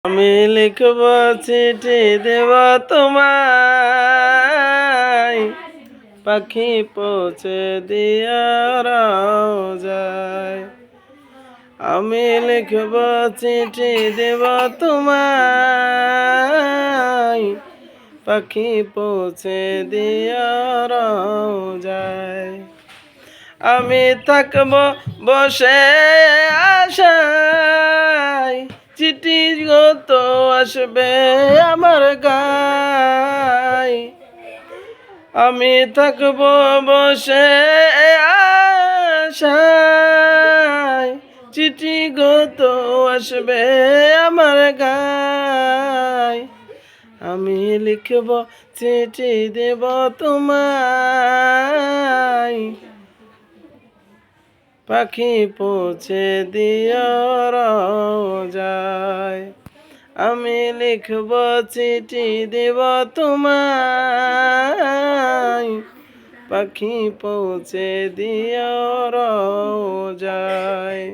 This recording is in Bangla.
আমি লিখব চিঠি দেব তোমায়, পাখি পৌঁছে দিয়া যায়। আমি লিখব চিঠি দেব তোমায়, পাখি পৌঁছে দিয়া যায়। আমি থাকব বসে আশায়, চিঠি কত আসবে আমার গায়। আমি থাকব বসে আশায়, চিঠি কত আসবে আমার গায়। আমি লিখব চিঠি দেব তোমায়, পাখি পৌঁছে দিও যায়। আমি লিখব চিঠি দেব তোমায়, পাখি পৌঁছে দিও যায়।